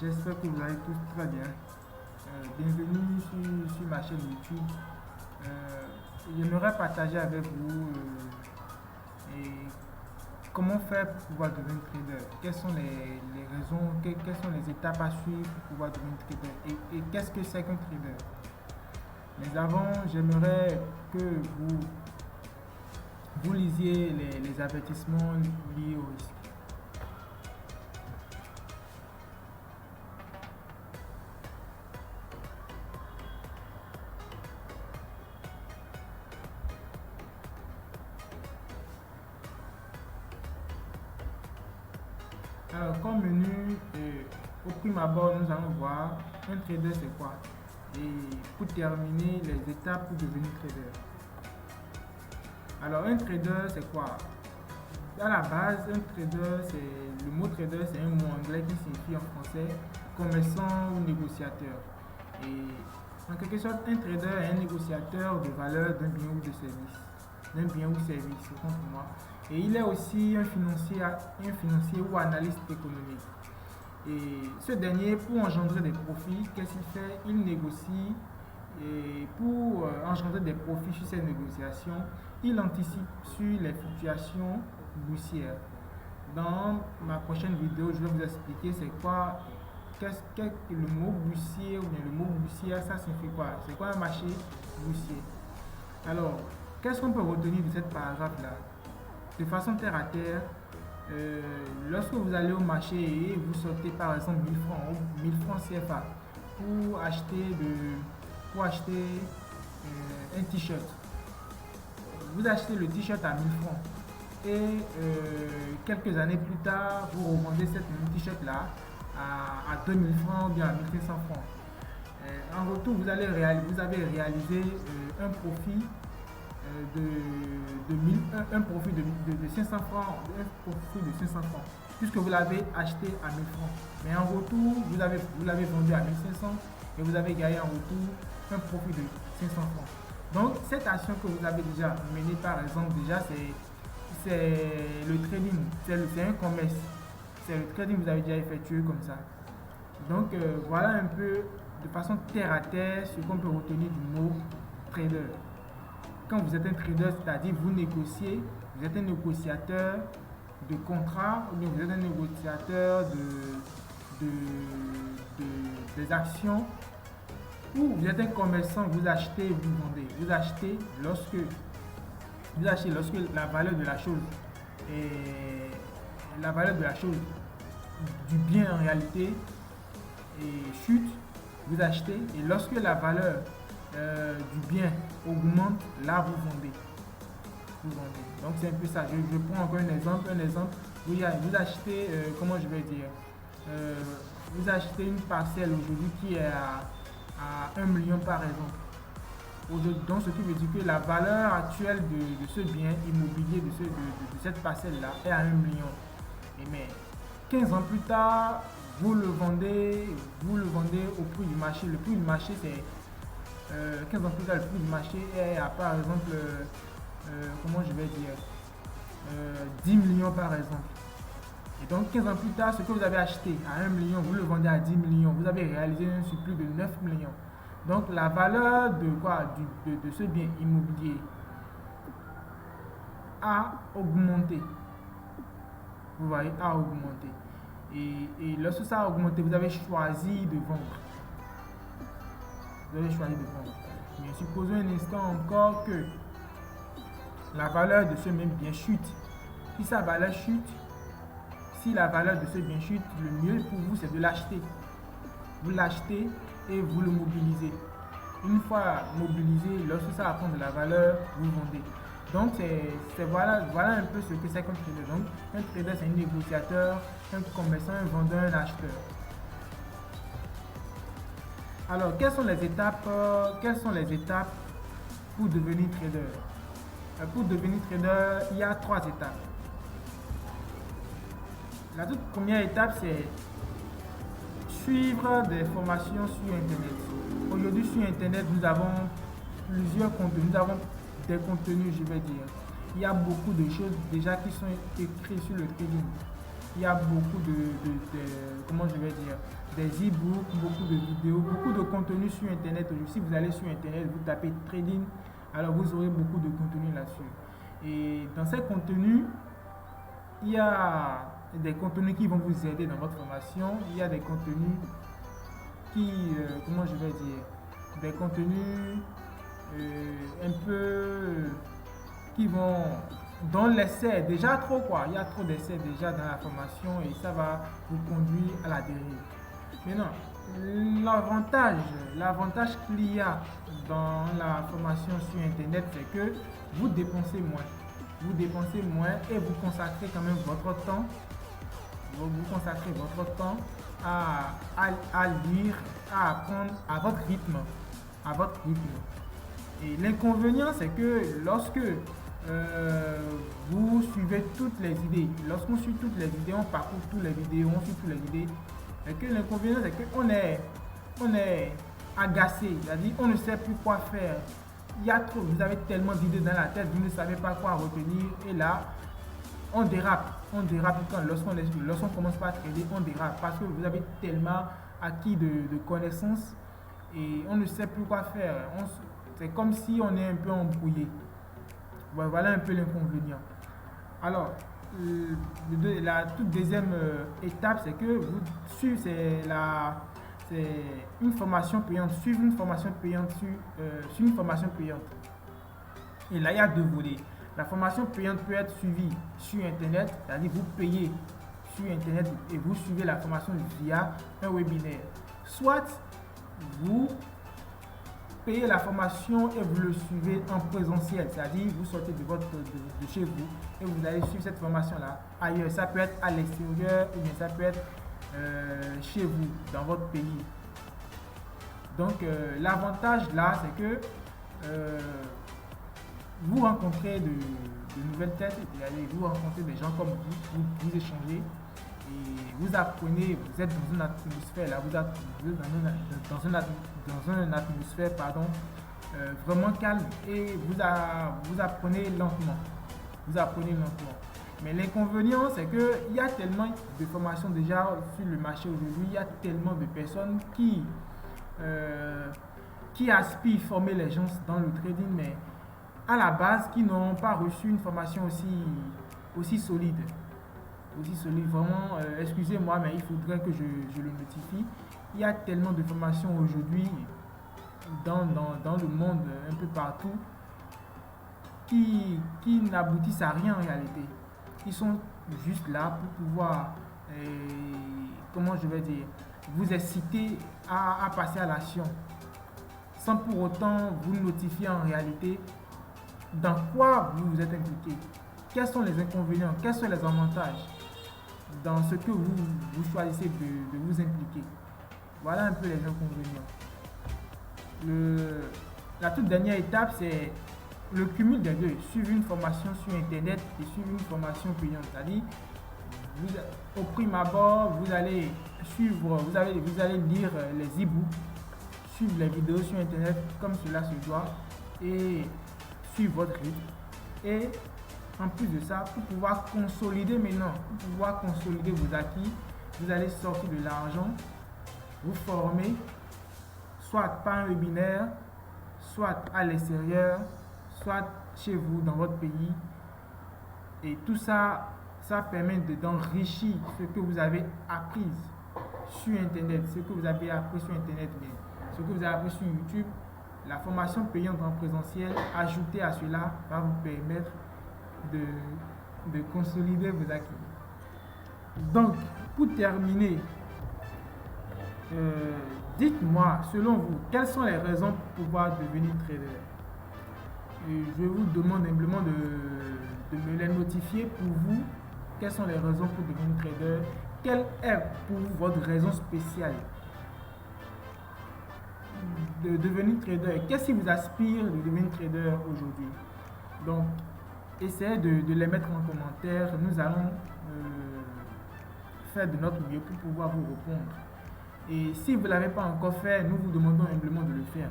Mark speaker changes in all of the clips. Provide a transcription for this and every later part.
Speaker 1: J'espère que vous allez tous très bien. Bienvenue sur ma chaîne YouTube. Euh, J'aimerais partager avec vous et comment faire pour pouvoir devenir trader. Quelles sont les raisons, quelles sont les étapes à suivre pour pouvoir devenir trader et qu'est-ce que c'est qu'un trader. Mais avant, j'aimerais que vous lisiez les avertissements liés au risque. Alors, comme menu, au prime abord, nous allons voir un trader c'est quoi. Et pour terminer, les étapes pour devenir trader. Alors, un trader c'est quoi? À la base, un trader, c'est le mot trader, c'est un mot anglais qui signifie en français commerçant ou négociateur. Et en quelque sorte, un trader est un négociateur de valeur d'un bien ou de service. D'un bien ou service, c'est pour moi. Et il est aussi un financier ou analyste économique. Et ce dernier, pour engendrer des profits, qu'est-ce qu'il fait? Il négocie et pour engendrer des profits sur ces négociations, il anticipe sur les fluctuations boursières. Dans ma prochaine vidéo, je vais vous expliquer c'est quoi, qu'est-ce que le mot boursier ou bien le mot boursière, ça signifie quoi? C'est quoi un marché boursier? Alors, qu'est-ce qu'on peut retenir de cette paragraphe-là? De façon terre à terre, lorsque vous allez au marché et vous sortez par exemple 1000 francs ou 1000 francs CFA pour acheter un t-shirt, vous achetez le t-shirt à 1000 francs et quelques années plus tard, vous revendez cette même t-shirt là à 2000 francs ou bien à 1500 francs. En retour, vous avez réalisé un profit un profit de 500 francs, un profit de 500 francs, puisque vous l'avez acheté à 1000 francs. Mais en retour, vous l'avez vendu à 1500 et vous avez gagné en retour un profit de 500 francs. Donc, cette action que vous avez déjà menée, par exemple, déjà, c'est le trading, c'est un commerce. C'est le trading que vous avez déjà effectué comme ça. Donc, voilà un peu de façon terre à terre ce qu'on peut retenir du mot trader. Quand vous êtes un trader, c'est-à-dire vous négociez, vous êtes un négociateur de contrats ou bien vous êtes un négociateur des actions ou vous êtes un commerçant, vous achetez et vous vendez. Vous achetez lorsque la valeur de la chose est la valeur de la chose du bien en réalité chute, vous achetez et lorsque la valeur du bien augmente, là vous vendez. Donc c'est un peu ça. Je prends encore un exemple. Vous achetez, comment je vais dire, vous achetez une parcelle aujourd'hui qui est à 1 million par exemple. Donc ce qui veut dire que la valeur actuelle de ce bien immobilier, de cette parcelle-là est à 1 million. Mais 15 ans plus tard, vous le vendez au prix du marché. Le prix du marché c'est 15 ans plus tard, le prix du marché est à par exemple, comment je vais dire, 10 millions par exemple. Et donc 15 ans plus tard, ce que vous avez acheté à 1 million, vous le vendez à 10 millions. Vous avez réalisé un surplus de 9 millions. Donc la valeur de ce bien immobilier a augmenté. Vous voyez, a augmenté. Et lorsque ça a augmenté, vous avez choisi de vendre. Mais supposons un instant encore que la valeur de ce même bien chute. Si sa valeur chute, si la valeur de ce bien chute, le mieux pour vous c'est de l'acheter. Vous l'achetez et vous le mobilisez. Une fois mobilisé, lorsque ça va prendre de la valeur, vous vendez. Donc voilà un peu ce que c'est qu'un trader. Donc un trader c'est un négociateur, un commerçant, un vendeur, un acheteur. Alors, quelles sont les étapes pour devenir trader? Pour devenir trader, il y a 3 étapes. La toute première étape, c'est suivre des formations sur Internet. Aujourd'hui, sur Internet, nous avons plusieurs contenus. Nous avons des contenus, je vais dire. Il y a beaucoup de choses déjà qui sont écrites sur le trading. Il y a beaucoup comment je vais dire, des e-books, beaucoup de vidéos, beaucoup de contenu sur Internet. Si vous allez sur Internet, vous tapez trading, alors vous aurez beaucoup de contenu là-dessus. Et dans ces contenus, il y a des contenus qui vont vous aider dans votre formation. Il y a des contenus qui, comment je vais dire, des contenus un peu qui vont dans l'essai déjà trop quoi. Il y a trop d'essais déjà dans la formation et ça va vous conduire à la dérive. Maintenant, l'avantage qu'il y a dans la formation sur Internet, c'est que vous dépensez moins. Vous dépensez moins et vous consacrez quand même votre temps. Vous consacrez votre temps à lire, à apprendre à votre rythme. À votre rythme. Et l'inconvénient, c'est que lorsque vous suivez toutes les idées, lorsqu'on suit toutes les idées, on parcourt toutes les vidéos, on suit toutes les idées, et que l'inconvénient, c'est qu'on est agacé, c'est-à-dire on ne sait plus quoi faire. Il y a trop, vous avez tellement d'idées dans la tête, vous ne savez pas quoi retenir, et là, on dérape lorsqu'on commence par trader, on dérape, parce que vous avez tellement acquis de connaissances, et on ne sait plus quoi faire. C'est comme si on est un peu embrouillé. Voilà un peu l'inconvénient. Alors, la toute deuxième étape, c'est que vous suivez, c'est une formation payante, suivre une formation payante sur une formation payante. Et là, il y a deux volets. La formation payante peut être suivie sur Internet, c'est-à-dire vous payez sur Internet et vous suivez la formation via un webinaire. Soit vous payez la formation et vous le suivez en présentiel, c'est-à-dire vous sortez de chez vous et vous allez suivre cette formation-là ailleurs. Ça peut être à l'extérieur ou bien ça peut être chez vous, dans votre pays. Donc l'avantage là, c'est que vous rencontrez de nouvelles têtes, vous rencontrez des gens comme vous échangez et vous apprenez, vous êtes dans une atmosphère là, vous êtes dans une atmosphère vraiment calme et vous apprenez lentement. Mais l'inconvénient, c'est qu'il y a tellement de formations déjà sur le marché aujourd'hui, il y a tellement de personnes qui aspirent à former les gens dans le trading, mais à la base, qui n'ont pas reçu une formation aussi solide. Vraiment, excusez-moi, mais il faudrait que je le notifie. Il y a tellement de formations aujourd'hui dans le monde, un peu partout, qui n'aboutissent à rien en réalité. Ils sont juste là pour pouvoir, comment je vais dire, vous inciter à passer à l'action, sans pour autant vous notifier en réalité dans quoi vous vous êtes impliqué, quels sont les inconvénients, quels sont les avantages dans ce que vous choisissez de vous impliquer. Voilà un peu les inconvénients. La toute dernière étape, c'est le cumul des deux. Suivre une formation sur Internet et suivre une formation payante. C'est-à-dire, au prime abord, vous allez lire les e-books, suivre les vidéos sur Internet comme cela se doit et suivre votre rythme. Et en plus de ça, pour pouvoir consolider vos acquis, vous allez sortir de l'argent, vous former, soit par un webinaire, soit à l'extérieur, soit chez vous, dans votre pays. Et tout ça, ça permet d'enrichir ce que vous avez appris sur Internet, ce que vous avez appris sur YouTube. La formation payante en présentiel, ajoutée à cela, va vous permettre de consolider vos acquis. Donc, pour terminer, dites-moi, selon vous, quelles sont les raisons pour pouvoir devenir trader? Et je vous demande simplement de me les notifier pour vous. Quelles sont les raisons pour devenir trader? Quelle est pour vous votre raison spéciale de devenir trader? Qu'est-ce qui vous aspire de devenir trader aujourd'hui? Donc, essayez de les mettre en commentaire. Nous allons faire de notre mieux pour pouvoir vous répondre. Et si vous ne l'avez pas encore fait, nous vous demandons humblement de le faire.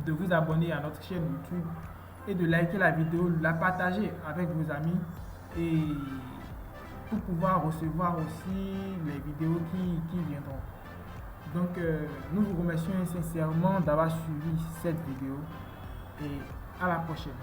Speaker 1: De vous abonner à notre chaîne YouTube et de liker la vidéo, de la partager avec vos amis et pour pouvoir recevoir aussi les vidéos qui viendront. Donc, nous vous remercions sincèrement d'avoir suivi cette vidéo et à la prochaine.